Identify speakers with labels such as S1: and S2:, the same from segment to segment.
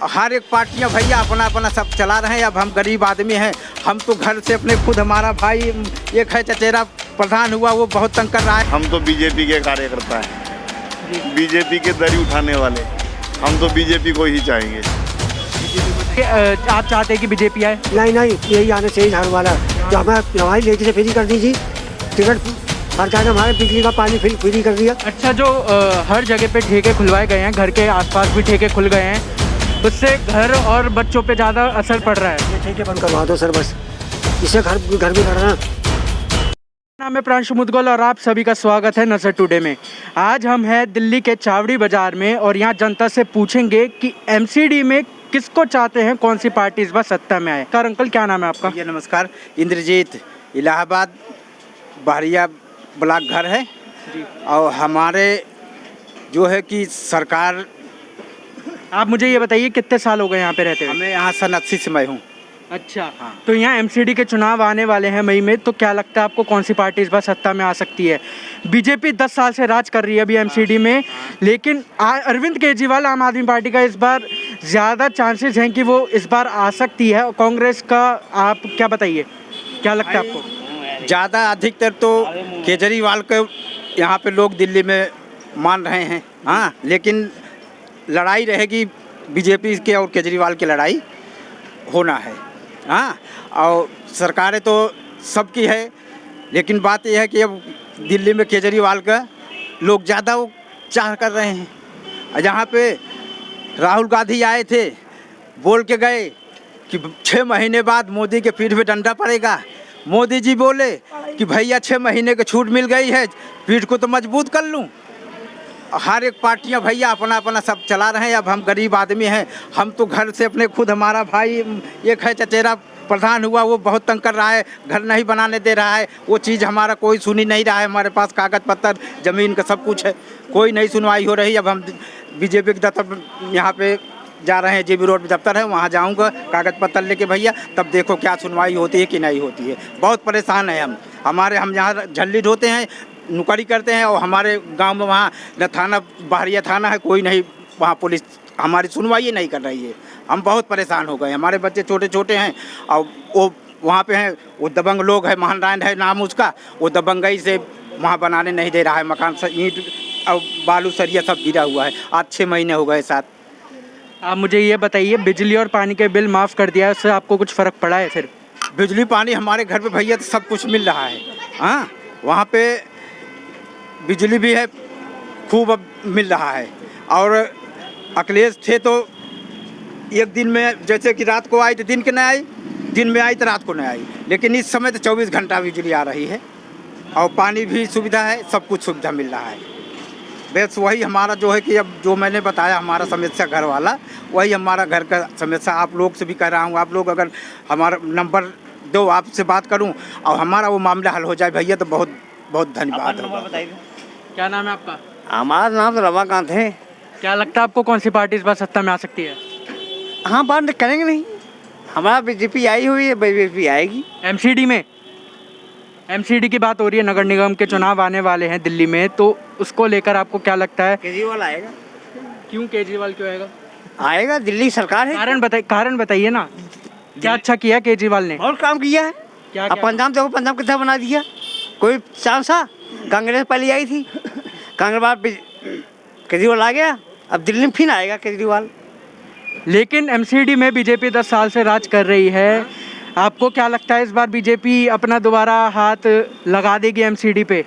S1: हर एक पार्टियां भैया अपना अपना सब चला रहे हैं। अब हम गरीब आदमी हैं, हम तो घर से अपने खुद, हमारा भाई एक है चचेरा प्रधान हुआ, वो बहुत तंग कर रहा है।
S2: हम तो बीजेपी के कार्यकर्ता हैं, बीजेपी के दरी उठाने वाले, हम तो बीजेपी को ही चाहेंगे।
S3: आप चाहते हैं कि बीजेपी आए?
S4: नहीं नहीं, यही आना चाहिए झाड़ू वाला, जो हमारी लेडी से फ्री कर दीजिए टिकट, हर जगह हमारे बिजली का पानी फ्री कर दिया।
S3: अच्छा, जो हर जगह पे ठेके खुलवाए गए हैं, घर के आसपास भी ठेके खुल गए हैं, उससे घर और बच्चों पे ज़्यादा असर पड़ रहा है।
S4: ये ठेके बंद करवा दो सर, बस इससे घर भी लड़ना।
S3: नाम है प्रांशु मुदगल और आप सभी का स्वागत है नजर टुडे में। आज हम हैं दिल्ली के चावड़ी बाजार में और यहाँ जनता से पूछेंगे कि एमसीडी में किसको चाहते हैं, कौन सी पार्टी इस बार सत्ता में आए। सर अंकल, क्या नाम है आपका?
S1: ये नमस्कार, इंद्रजीत, इलाहाबाद बहरिया ब्लॉक घर है
S3: जी।
S1: और हमारे जो है कि सरकार,
S3: आप मुझे ये बताइए कितने साल हो गए यहाँ पे रहते हुए?
S1: हमें यहाँ सन 80 से मैं हूँ।
S3: अच्छा,
S1: हाँ।
S3: तो यहाँ एमसीडी के चुनाव आने वाले हैं मई में, तो क्या लगता है आपको कौन सी पार्टी इस बार सत्ता में आ सकती है? बीजेपी 10 साल से राज कर रही है अभी एमसीडी में, लेकिन अरविंद केजरीवाल आम आदमी पार्टी का इस बार ज़्यादा चांसेस हैं कि वो इस बार आ सकती है। और कांग्रेस का आप क्या बताइए, क्या लगता है आपको?
S1: ज़्यादा अधिकतर तो केजरीवाल को यहाँ पे लोग दिल्ली में मान रहे हैं, हाँ, लेकिन लड़ाई रहेगी बीजेपी के और केजरीवाल की लड़ाई होना है, हाँ। और सरकारें तो सबकी है, लेकिन बात यह है कि अब दिल्ली में केजरीवाल का लोग ज़्यादा वो चाह कर रहे हैं। और यहाँ पे राहुल गांधी आए थे, बोल के गए कि 6 महीने बाद मोदी के पीठ पे डंडा पड़ेगा। मोदी जी बोले कि भैया 6 महीने की छूट मिल गई है, पीठ को तो मजबूत कर लूँ। हर एक पार्टियां भैया अपना अपना सब चला रहे हैं। अब हम गरीब आदमी हैं, हम तो घर से अपने खुद, हमारा भाई एक है चचेरा प्रधान हुआ, वो बहुत तंग कर रहा है, घर नहीं बनाने दे रहा है। वो चीज़ हमारा कोई सुन ही नहीं रहा है। हमारे पास कागज़ पत्तर, ज़मीन का सब कुछ है, कोई नहीं सुनवाई हो रही। अब हम बीजेपी के दफ्तर यहाँ पे जा रहे हैं, JB रोड दफ्तर है, वहाँ जाऊँगा कागज़ पत्तर लेके भैया, तब देखो क्या सुनवाई होती है कि नहीं होती है। बहुत परेशान है हम यहाँ झल्ली ढोते हैं, नुकड़ी करते हैं, और हमारे गांव में वहाँ न थाना, बहरिया थाना है, कोई नहीं, वहाँ पुलिस हमारी सुनवाई नहीं कर रही है। हम बहुत परेशान हो गए। हमारे बच्चे छोटे छोटे हैं और वो वहाँ पे हैं, वो दबंग लोग है, महानारायण है नाम उसका, वो दबंगई से वहाँ बनाने नहीं दे रहा है। मकान से ईंट और बालू सरिया सब गिरा हुआ है। आज 6 महीने हो गए साथ।
S3: आप मुझे ये बताइए, बिजली और पानी के बिल माफ़ कर दिया है, उससे आपको कुछ फ़र्क पड़ा है? फिर
S1: बिजली पानी हमारे घर पे भैया तो सब कुछ मिल रहा है, हाँ। वहाँ पे बिजली भी है, खूब अब मिल रहा है। और अखिलेश थे तो एक दिन में, जैसे कि रात को आई तो दिन के नहीं आई, दिन में आई तो रात को नहीं आई, लेकिन इस समय तो 24 घंटा बिजली आ रही है और पानी भी सुविधा है, सब कुछ सुविधा मिल रहा है। बस वही हमारा जो है कि अब जो मैंने बताया हमारा समस्या घर वाला, वही हमारा घर का समस्या आप लोग से भी कह रहा हूँ। आप लोग अगर हमारा नंबर दो, आपसे बात करूँ और हमारा वो मामला हल हो जाए भैया, तो बहुत बहुत धन्यवाद होगा।
S3: क्या नाम है आपका?
S5: हमारा नाम तो रमाकांत है।
S3: क्या लगता है आपको कौन सी पार्टी इस बार सत्ता में आ सकती है?
S5: हाँ, बात करेंगे नहीं, हमारा बीजेपी आई हुई है, बीजेपी आएगी।
S3: एमसीडी में, एमसीडी की बात हो रही है, नगर निगम के चुनाव आने वाले हैं दिल्ली में, तो उसको लेकर आपको क्या लगता है?
S5: केजरीवाल आएगा।
S3: क्यों केजरीवाल क्यों आएगा?
S5: आएगा, दिल्ली सरकार है।
S3: कारण बताइए ना, क्या अच्छा किया केजरीवाल ने?
S5: और काम किया है।
S3: क्या
S5: अब पंजाब देखो, पंजाब कितना बना दिया, कोई चांस था? कांग्रेस पहले आई थी, कांग्रेस बाद केजरीवाल आ गया, अब दिल्ली में फिर आएगा केजरीवाल।
S3: लेकिन एमसीडी में बीजेपी 10 साल से राज कर रही है, आपको क्या लगता है इस बार बीजेपी अपना दोबारा हाथ लगा देगी एमसीडी पे?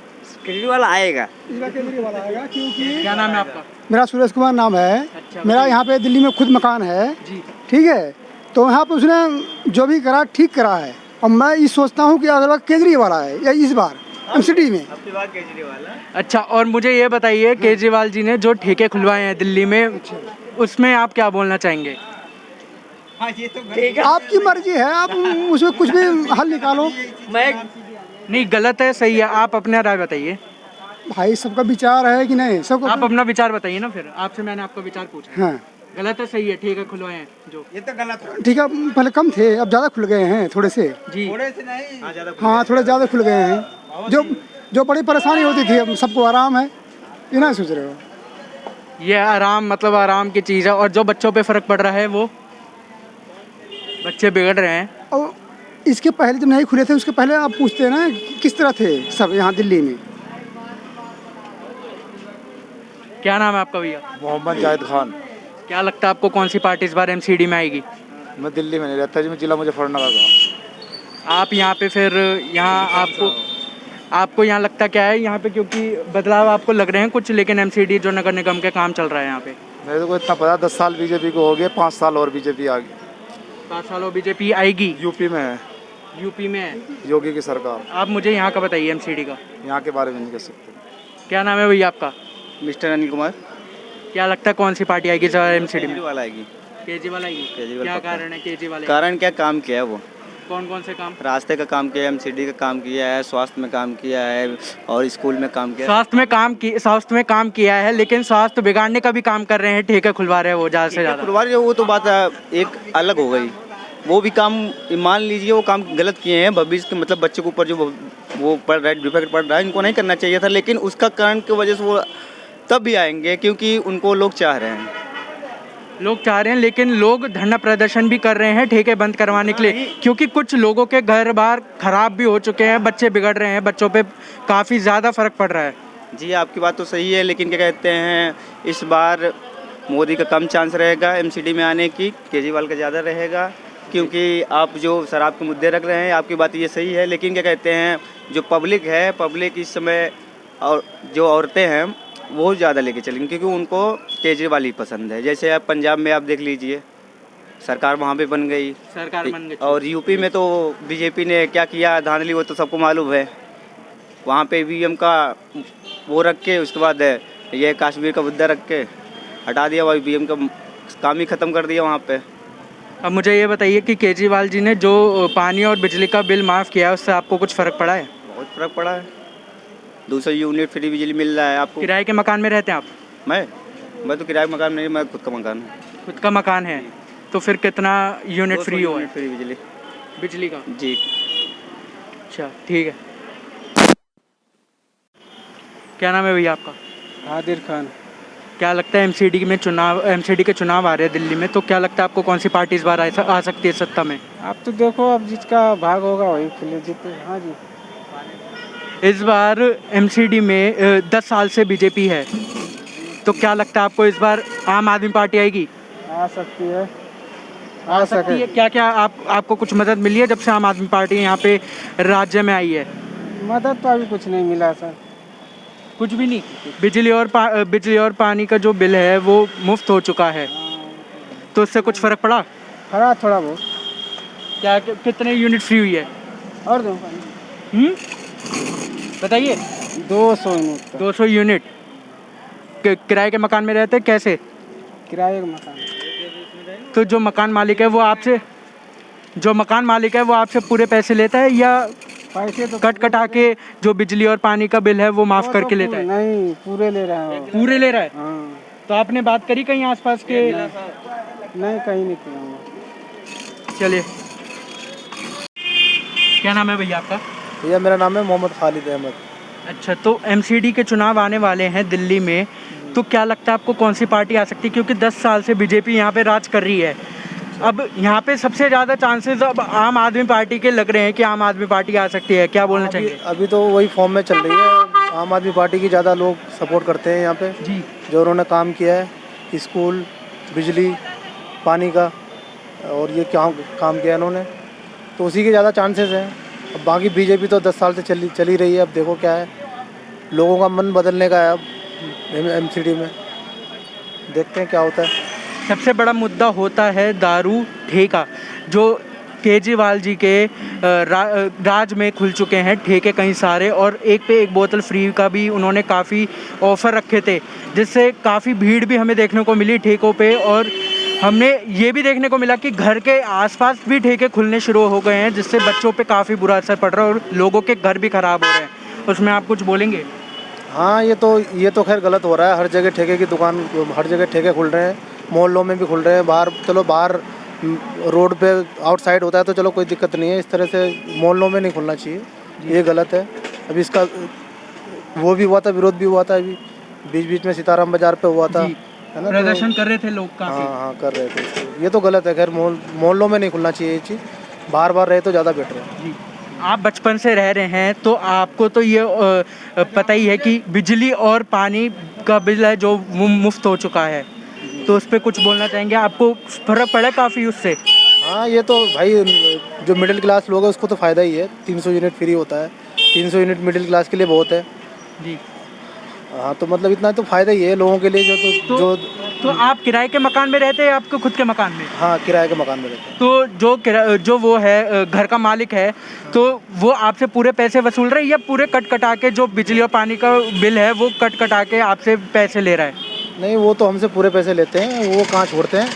S5: केजरीवाल आएगा।
S4: इस बार केजरीवाल आएगा, क्योंकि
S3: क्या नाम है आपका?
S4: मेरा सुरेश कुमार नाम है।
S3: अच्छा,
S4: मेरा यहाँ पे दिल्ली में खुद मकान है
S3: जी।
S4: ठीक है, तो यहाँ पे उसने जो भी करा ठीक करा है, और मैं ये सोचता हूँ कि अगला केजरीवाल आए या इस बार एमसीडी में।
S3: अच्छा, और मुझे ये बताइए, केजरीवाल जी ने जो ठेके खुलवाए हैं दिल्ली में, उसमें आप क्या बोलना चाहेंगे?
S1: हाँ, ये तो
S4: आपकी मर्जी है, आप उसमें कुछ भी हल निकालो।
S3: नहीं, गलत है सही है, आप अपना राय बताइए।
S4: भाई सबका विचार है कि नहीं, सबको
S3: आप अपना विचार बताइए ना, फिर आपसे मैंने आपका विचार पूछा।
S4: हाँ
S3: गलत है सही है, ठेके खुलवाए हैं जो?
S1: ये तो गलत है।
S4: ठीक है, पहले कम थे, अब ज़्यादा खुल गए हैं थोड़े से।
S3: जी,
S1: थोड़े से नहीं,
S4: हाँ, थोड़े ज़्यादा खुल गए हैं। जो बड़ी परेशानी होती थी, अब सबको आराम है, ये ना सोच रहे हो?
S3: ये आराम मतलब आराम की चीज़ है। और जो बच्चों पे फ़र्क पड़ रहा है वो बच्चे बिगड़ रहे हैं।
S4: और इसके पहले जब नहीं खुले थे उसके पहले आप पूछते हैं ना कि किस तरह थे सब यहाँ दिल्ली में।
S3: क्या नाम है आपका भैया?
S6: मोहम्मद जाहिद खान।
S3: क्या लगता है आपको कौन सी पार्टी इस बार एमसीडी में आएगी?
S6: मैं दिल्ली में नहीं रहता जी, मैं जिला मुजफ्फरनगर का।
S3: आप यहाँ पे फिर यहाँ आपको यहाँ लगता क्या है यहाँ पे, क्योंकि बदलाव आपको लग रहे हैं कुछ, लेकिन एमसीडी जो नगर निगम के काम चल रहा है यहाँ पे?
S6: मेरे को इतना पता, 10 साल बीजेपी को हो गए, 5 साल और बीजेपी आ गई।
S3: 5 साल और बीजेपी आएगी?
S6: यूपी में है,
S3: यूपी में है
S6: योगी की सरकार।
S3: आप मुझे यहाँ का बताइए एमसीडी का।
S6: यहाँ के बारे में नहीं कह सकते।
S3: क्या नाम है भैया आपका?
S7: मिस्टर अनिल कुमार।
S3: क्या लगता है कौन सी पार्टी आएगी सर एमसीडी में?
S7: केजरीवाल आएगी।
S3: केजरीवाल आएगी?
S7: केजरीवाल
S3: क्या
S7: पक्का।
S3: कारण है केजरीवाल?
S7: कारण क्या, काम किया है वो,
S3: कौन कौन से काम?
S7: रास्ते का काम किया है, एमसीडी का काम किया है, स्वास्थ्य में काम किया है और स्कूल में काम किया है।
S3: स्वास्थ्य में काम किया है, लेकिन स्वास्थ्य बिगाड़ने का भी काम कर रहे हैं, ठेके खुलवा रहे हैं वो ज़्यादा से ज़्यादा।
S7: खुलवा रहे, वो तो बात एक अलग हो गई। वो भी काम मान लीजिए वो काम गलत किए हैं, भविष्य के मतलब बच्चों के ऊपर जो वो पड़ रहा है, डिफेक्ट पड़ रहा है, इनको नहीं करना चाहिए था, लेकिन उसका कारण की वजह से वो तब भी आएंगे क्योंकि उनको लोग चाह रहे हैं।
S3: लेकिन लोग धरना प्रदर्शन भी कर रहे हैं ठेके बंद करवाने के लिए, क्योंकि कुछ लोगों के घर बार खराब भी हो चुके हैं, बच्चे बिगड़ रहे हैं, बच्चों पे काफ़ी ज़्यादा फर्क पड़ रहा है।
S7: जी आपकी बात तो सही है, लेकिन क्या कहते हैं, इस बार मोदी का कम चांस रहेगा एमसीडी में आने की, केजरीवाल का ज़्यादा रहेगा, क्योंकि आप जो शराब के मुद्दे रख रहे हैं, आपकी बात ये सही है, लेकिन क्या कहते हैं, जो पब्लिक इस समय और जो औरतें हैं वो ज़्यादा लेके चलेंगे, क्योंकि उनको केजरीवाल ही पसंद है। जैसे आप पंजाब में आप देख लीजिए, सरकार वहाँ पे बन गई, और यूपी में तो बीजेपी ने क्या किया धांधली, वो तो सबको मालूम है। वहाँ पे ईवीएम का वो रख के, उसके बाद ये कश्मीर का मुद्दा रख के हटा दिया, वह ईवीएम का काम ही ख़त्म कर दिया वहाँ पे।
S3: अब मुझे ये बताइए कि केजरीवाल जी ने जो पानी और बिजली का बिल माफ़ किया है, उससे आपको कुछ फ़र्क पड़ा है?
S7: बहुत फ़र्क पड़ा है, 200 यूनिट फ्री बिजली मिल रहा है आपको।
S3: किराए के मकान में रहते हैं आप?
S7: मैं तो किराए मकान नहीं, मैं खुद का मकान है।
S3: खुद का मकान है, तो फिर कितना यूनिट फ्री हुआ है?
S7: फ्री बिजली
S3: का?
S7: जी।
S3: अच्छा ठीक है। क्या नाम है भैया आपका?
S8: आदिर खान।
S3: क्या लगता है एमसीडी के चुनाव आ रहे हैं दिल्ली में, तो क्या लगता है आपको कौन सी पार्टी इस बार आ सकती है सत्ता में?
S8: आप तो देखो, अब जिसका भाग होगा वही खुले जीते। हाँ जी।
S3: इस बार एमसीडी में 10 साल से बीजेपी है, तो क्या लगता है आपको इस बार आम आदमी पार्टी आएगी?
S8: आ सकती है,
S3: आ सकती है। क्या क्या आपको कुछ मदद मिली है जब से आम आदमी पार्टी यहाँ पे राज्य में आई है?
S8: मदद तो अभी कुछ नहीं मिला सर।
S3: कुछ भी नहीं? बिजली और पानी का जो बिल है वो मुफ्त हो चुका है, तो उससे कुछ फ़र्क पड़ा?
S8: खरा थोड़ा बहुत।
S3: क्या कितने यूनिट फ्री हुई है?
S8: और दो
S3: बताइए।
S8: 200 यूनिट।
S3: 200 यूनिट। किराए के मकान में रहते कैसे?
S8: किराए का मकान।
S3: तो जो मकान मालिक है वो आपसे पूरे पैसे लेता है, या
S8: पैसे तो
S3: कटा के जो बिजली और पानी का बिल है वो माफ़ करके लेता है?
S8: नहीं, पूरे ले रहा है।
S3: पूरे ले रहा है?
S8: हाँ।
S3: तो आपने बात करी कहीं आसपास के?
S8: नहीं, कहीं नहीं किया।
S3: चलिए। क्या नाम है भैया आपका?
S6: भैया मेरा नाम है मोहम्मद खालिद अहमद।
S3: अच्छा, तो एमसीडी के चुनाव आने वाले हैं दिल्ली में, तो क्या लगता है आपको कौन सी पार्टी आ सकती है? क्योंकि 10 साल से बीजेपी यहाँ पे राज कर रही है, अब यहाँ पे सबसे ज़्यादा चांसेस अब आम आदमी पार्टी के लग रहे हैं कि आम आदमी पार्टी आ सकती है। क्या बोलना चाहिए?
S6: अभी तो वही फॉर्म में चल रही है, आम आदमी पार्टी की ज़्यादा लोग सपोर्ट करते हैं यहाँ पे
S3: जी।
S6: जो उन्होंने काम किया है, स्कूल, बिजली, पानी का, और ये क्या काम किया इन्होंने, तो उसी के ज़्यादा चांसेस हैं। अब बाकी बीजेपी तो 10 साल से चली रही है, अब देखो क्या है, लोगों का मन बदलने का है अब एमसीडी में, देखते हैं क्या होता है।
S3: सबसे बड़ा मुद्दा होता है दारू ठेका, जो केजरीवाल जी के राज में खुल चुके हैं ठेके कई सारे, और एक पे एक बोतल फ्री का भी उन्होंने काफ़ी ऑफ़र रखे थे, जिससे काफ़ी भीड़ भी हमें देखने को मिली ठेकों पे, और हमने ये भी देखने को मिला कि घर के आसपास भी ठेके खुलने शुरू हो गए हैं, जिससे बच्चों पे काफ़ी बुरा असर पड़ रहा है और लोगों के घर भी ख़राब हो रहे हैं। उसमें आप कुछ बोलेंगे?
S6: हाँ, ये तो खैर गलत हो रहा है, हर जगह ठेके की दुकान, हर जगह ठेके खुल रहे हैं, मोहल्लों में भी खुल रहे हैं, बाहर रोड पे आउटसाइड होता है तो चलो कोई दिक्कत नहीं है, इस तरह से मोहल्लों में नहीं खुलना चाहिए, ये गलत है। अभी इसका वो भी हुआ था, विरोध भी हुआ था अभी बीच बीच में सीताराम बाजार पे हुआ था,
S3: जी।
S6: है ना।
S3: प्रदर्शन कर रहे थे लोग काफी।
S6: हाँ हाँ कर रहे थे इसको। ये तो गलत है, खैर मोहल्लों में नहीं खुलना चाहिए ये चीज़, बार बार रहे तो ज़्यादा बेटर है।
S3: जी। आप बचपन से रह रहे हैं तो आपको तो ये पता ही है कि बिजली और पानी का बिल है जो वो मुफ्त हो चुका है, तो उस पर कुछ बोलना चाहेंगे? आपको फर्क पड़ा काफ़ी उससे?
S6: हाँ ये तो भाई जो मिडिल क्लास लोग हैं उसको तो फ़ायदा ही है, 300 यूनिट फ्री होता है, 300 यूनिट मिडिल क्लास के लिए बहुत है।
S3: जी।
S6: हाँ तो मतलब इतना तो फ़ायदा ही है लोगों के लिए
S3: तो आप किराए के मकान में रहते हैं या आपके खुद के मकान में?
S6: हाँ किराए के मकान में रहते हैं।
S3: तो जो वो है घर का मालिक है, तो वो आपसे पूरे पैसे वसूल रहा है या पूरे कट कटा के जो बिजली और पानी का बिल है वो कट कटा के आपसे पैसे ले रहा है?
S6: नहीं वो तो हमसे पूरे पैसे लेते हैं, वो कहाँ छोड़ते हैं,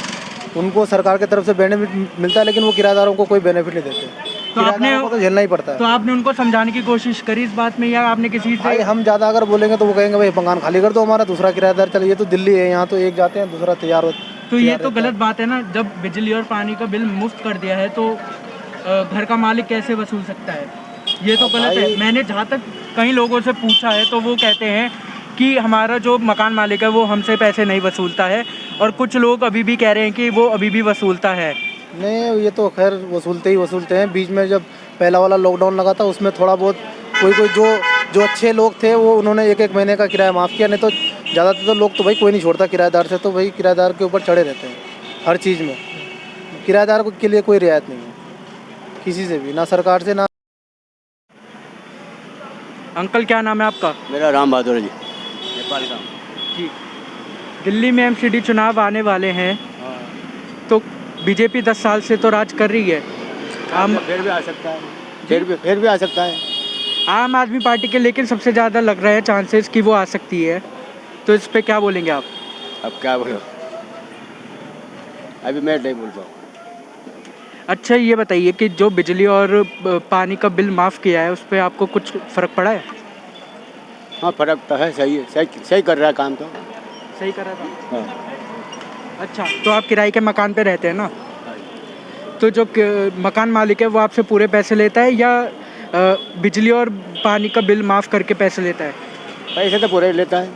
S6: उनको सरकार की तरफ से बेनिफिट मिलता है, लेकिन वो किराएदारों को कोई बेनिफिट नहीं देते।
S3: तो
S6: किराएदारों को तो झेलना ही पड़ता
S3: तो
S6: है।
S3: आपने उनको समझाने की कोशिश करी इस बात में, या आपने किसी
S6: भाई
S3: से?
S6: हम ज़्यादा अगर बोलेंगे तो वो कहेंगे भाई मकान खाली कर दो हमारा, दूसरा किराएदार चले। ये तो दिल्ली है, यहाँ तो एक जाते हैं दूसरा तैयार हो।
S3: तो ये तो गलत बात है ना, जब बिजली और पानी का बिल मुफ्त कर दिया है तो घर का मालिक कैसे वसूल सकता है? ये तो गलत है। मैंने जहाँ तक कई लोगों से पूछा है तो वो कहते हैं कि हमारा जो मकान मालिक है वो हमसे पैसे नहीं वसूलता है, और कुछ लोग अभी भी कह रहे हैं कि वो अभी भी वसूलता है।
S6: नहीं ये तो खैर वसूलते ही वसूलते हैं। बीच में जब पहला वाला लॉकडाउन लगा था उसमें थोड़ा बहुत कोई जो अच्छे लोग थे वो उन्होंने एक महीने का किराया माफ़ किया, नहीं तो ज़्यादातर तो लोग तो भाई कोई नहीं छोड़ता किराएदार से, तो भाई किराएदार के ऊपर चढ़े रहते हैं हर चीज़ में। किराएदार के लिए कोई रियायत नहीं है किसी से भी, ना सरकार से ना।
S3: अंकल क्या नाम है आपका?
S9: मेरा राम बहादुर है जी, नेपाल का।
S3: जी। दिल्ली में एमसीडी चुनाव आने वाले हैं, तो बीजेपी 10 साल से तो राज कर रही है।
S9: फिर भी आ सकता है, फिर भी आ सकता है।
S3: आम आदमी पार्टी के लेकिन सबसे ज़्यादा लग रहा है चांसेस कि वो आ सकती है, तो इस पे क्या बोलेंगे आप?
S9: अब क्या बोलो, अभी मैं नहीं बोल पाऊँ।
S3: अच्छा ये बताइए कि जो बिजली और पानी का बिल माफ़ किया है उस पर आपको कुछ फ़र्क पड़ा है?
S9: हाँ फ़र्क तो है, सही है, सही कर रहा है काम तो।
S3: सही कर रहा था।
S9: हाँ।
S3: अच्छा तो आप किराए के मकान पे रहते हैं ना, तो जो मकान मालिक है वो आपसे पूरे पैसे लेता है या बिजली और पानी का बिल माफ़ करके पैसे लेता है?
S9: पैसे तो पूरे लेता है,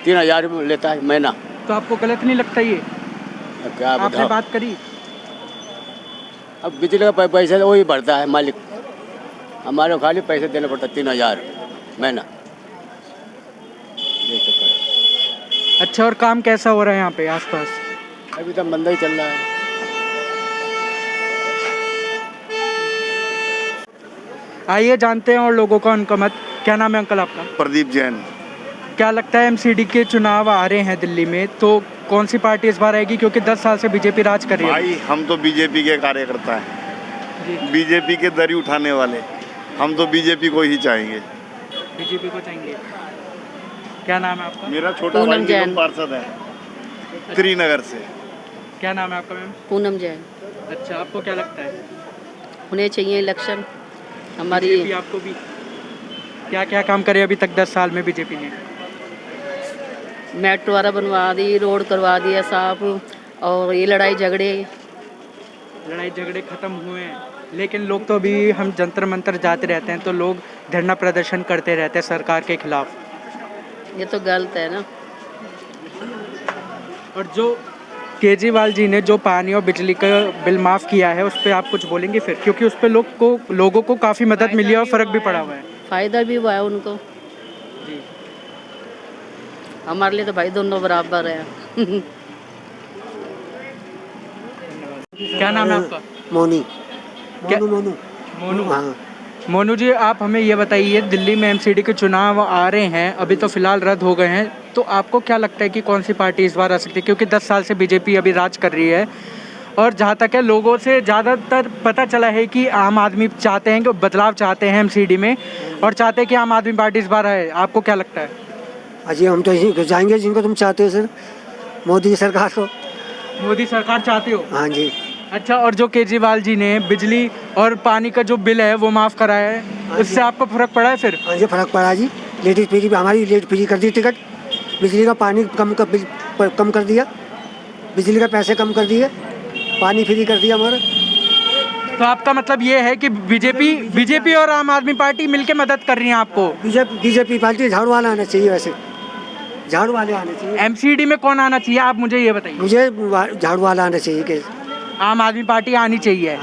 S9: 3000 लेता है महीना।
S3: तो आपको गलत नहीं लगता ये?
S9: अब क्या
S3: आपने
S9: बताओ,
S3: बात करी?
S9: अब बिजली का पैसा तो वही भरता है मालिक, हमारे को खाली पैसे देना पड़ता है 3000 महीना। ये चक्कर है।
S3: अच्छा और काम कैसा हो रहा है यहाँ पे आसपास?
S9: अभी तो मंदा ही चल रहा है।
S3: आइए जानते हैं और लोगों का उनका मत। क्या नाम है अंकल आपका?
S2: प्रदीप जैन।
S3: क्या लगता है एमसीडी के चुनाव आ रहे हैं दिल्ली में, तो कौन सी पार्टी इस बार आएगी, क्योंकि 10 साल से बीजेपी राज कर रही है?
S2: भाई हम तो बीजेपी के कार्यकर्ता हैं, बीजेपी के दरी उठाने वाले, हम तो बीजेपी को ही चाहेंगे।
S3: बीजेपी को चाहेंगे। क्या नाम है आपका?
S2: मेरा छोटा भाई निगम पार्षद है त्रिनगर से।
S3: क्या नाम है आपका मैम?
S10: पूनम जैन।
S3: अच्छा आपको क्या लगता है?
S10: उन्हें चाहिए इलेक्शन हमारी।
S3: बीजेपी आपको भी क्या क्या काम करे अभी तक 10 साल में बीजेपी ने?
S10: मेट्रो वाला बनवा दी, रोड करवा दिया साफ, और ये लड़ाई झगड़े
S3: खत्म हुए हैं, लेकिन लोग तो अभी हम जंतर मंतर जाते रहते हैं तो लोग धरना प्रदर्शन करते रहते हैं सरकार के खिलाफ।
S10: ये तो गलत है ना।
S3: और जो केजरीवाल जी ने जो पानी और बिजली का बिल माफ़ किया है उस पर आप कुछ बोलेंगे फिर, क्योंकि उस पर लोगों को काफ़ी मदद मिली है और फ़र्क भी पड़ा हुआ है।
S10: फ़ायदा भी हुआ है उनको
S3: जी।
S10: हमारे लिए तो भाई दोनों बराबर है।
S3: क्या नाम है आपका?
S11: मोनी।
S3: क्या-
S11: मोनू।
S3: मोनू।
S11: हाँ।
S3: मोनू जी आप हमें ये बताइए, दिल्ली में एमसीडी के चुनाव आ रहे हैं, अभी तो फिलहाल रद्द हो गए हैं, तो आपको क्या लगता है कि कौन सी पार्टी इस बार आ सकती है, क्योंकि 10 साल से बीजेपी अभी राज कर रही है और जहाँ तक है लोगों से ज़्यादातर पता चला है कि आम आदमी चाहते हैं कि बदलाव चाहते हैं एमसीडी में और चाहते हैं कि आम आदमी पार्टी इस बार आए। आपको क्या लगता है?
S11: अजी हम तो यहीं जाएंगे जिनको तुम चाहते हो सर, मोदी सरकार को।
S3: मोदी सरकार चाहते हो?
S11: हाँ जी।
S3: अच्छा और जो केजरीवाल जी ने बिजली और पानी का जो बिल है वो माफ़ कराया है, उससे आपको फ़र्क पड़ा है फिर?
S11: हाँ जी फ़र्क पड़ा जी। लेडीज फ्री हमारी लेट फ्री कर दी टिकट, बिजली का पानी कम कर दिया, बिजली का पैसे कम कर दिए, पानी फ्री कर दिया हमारा।
S3: तो आपका मतलब ये है कि बीजेपी और आम आदमी पार्टी मिलके मदद कर रही है आपको?
S11: बीजेपी पार्टी झाड़ू वाला आना चाहिए, वैसे झाड़ू वाले आने चाहिए।
S3: एमसीडी में कौन आना चाहिए, आप मुझे ये बताइए।
S11: मुझे झाड़ू वाला आना चाहिए कि
S3: आम आदमी पार्टी आनी चाहिए,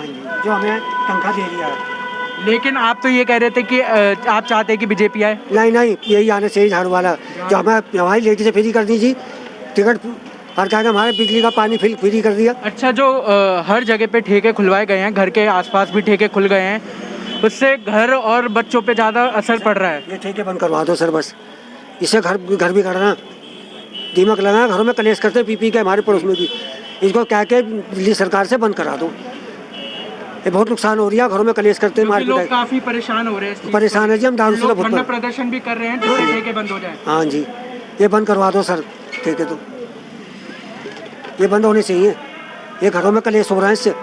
S11: जो हमें तनख्वाह दे रही है।
S3: लेकिन आप तो ये कह रहे थे कि आप चाहते हैं कि बीजेपी आए।
S11: नहीं नहीं, यही आना चाहिए झाड़ू वाला, जो हमें हमारी लेडी से फ्री कर दीजिए टिकट, और क्या हमारे बिजली का पानी फ्री कर दिया।
S3: अच्छा, जो हर जगह पे ठेके खुलवाए गए हैं, घर के आसपास भी ठेके खुल गए हैं, उससे घर और बच्चों पे ज़्यादा असर पड़ रहा है।
S11: ये ठेके बंद करवा दो सर, बस इससे घर भी करना, दीमक लगा घरों में कलेश करते पी के, हमारे पड़ोस में भी। इसको क्या के दिल्ली सरकार से बंद करा दो, ये बहुत नुकसान हो रही है, घरों में कलेश करते हैं,
S3: लोग काफी परेशान हो रहे हैं।
S11: परेशान है जी, हम दारू से
S3: बहुत प्रदर्शन भी कर रहे हैं जिससे ठेके बंद हो जाए।
S11: हाँ जी, ये बंद करवा दो सर ठेके, तो ये बंद होने चाहिए, ये घरों में कलेश हो रहा है इससे।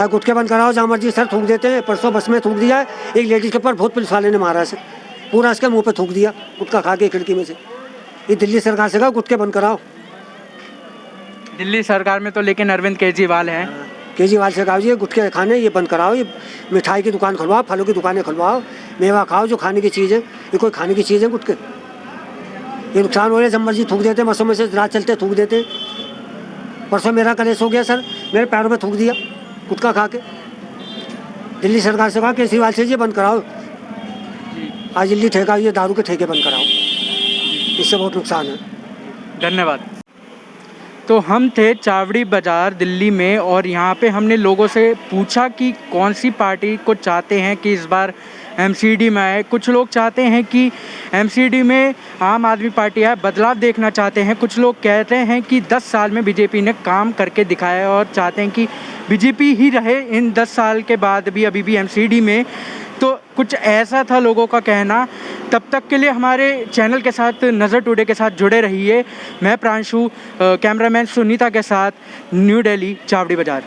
S11: गुटके बंद कराओ, जहाँ मर्जी सर थूक देते हैं। परसों बस में थूक दिया, एक लेडीज के ऊपर बहुत पुलिस वाले ने मारा से, पूरा इसके मुंह पे थूक दिया गुटखा खा के खिड़की में से। ये दिल्ली सरकार से कहा गुटके बंद कराओ।
S3: दिल्ली सरकार में तो लेकिन अरविंद केजरीवाल हैं।
S11: केजरीवाल से कहा ये गुटखे खाने ये बंद कराओ, ये मिठाई की दुकान खुलवाओ, फलों की दुकानें खुलवाओ, मेवा खाओ, जो खाने की चीज़ है। ये कोई खाने की चीज़ है गुटके? ये नुकसान हो रहे, जब मर्जी थूक देते, बसों में से रात चलते थूक देते। परसों मेरा कलेश हो गया सर, मेरे पैरों में थूक दिया गुटखा खा के। दिल्ली सरकार से कहा केजरीवाल से ये बंद कराओ, आज दिल्ली ठेका ये दारू के ठेके बंद कराओ, इससे बहुत नुकसान है।
S3: धन्यवाद। तो हम थे चावड़ी बाज़ार दिल्ली में, और यहाँ पे हमने लोगों से पूछा कि कौन सी पार्टी को चाहते हैं कि इस बार एमसीडी में आए। कुछ लोग चाहते हैं कि एमसीडी में आम आदमी पार्टी आए, बदलाव देखना चाहते हैं। कुछ लोग कहते हैं कि 10 साल में बीजेपी ने काम करके दिखाया और चाहते हैं कि बीजेपी ही रहे इन 10 साल के बाद भी, अभी भी एमसीडी में। तो कुछ ऐसा था लोगों का कहना। तब तक के लिए हमारे चैनल के साथ, नज़र टुडे के साथ जुड़े रहिए। मैं प्रांशु, कैमरामैन सुनीता के साथ, न्यू दिल्ली, चावड़ी बाज़ार।